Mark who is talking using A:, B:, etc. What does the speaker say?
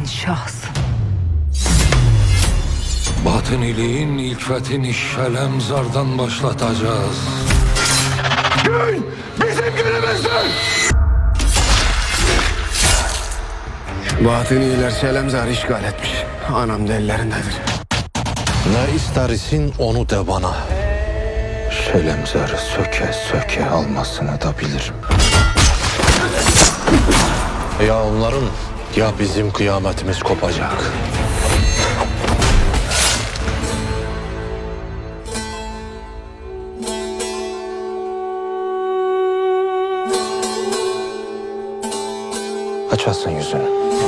A: şahsın.
B: Batıniliğin ilk fethini Şelemzar'dan başlatacağız. Gün bizim günümüzdür!
C: Batıniler Şelemzar'ı işgal etmiş. Anam da ellerindedir.
D: Ne istersin onu de bana. Şelemzar'ı söke söke almasını da bilirim. Ya onların ya bizim kıyametimiz kopacak. Açasın yüzünü.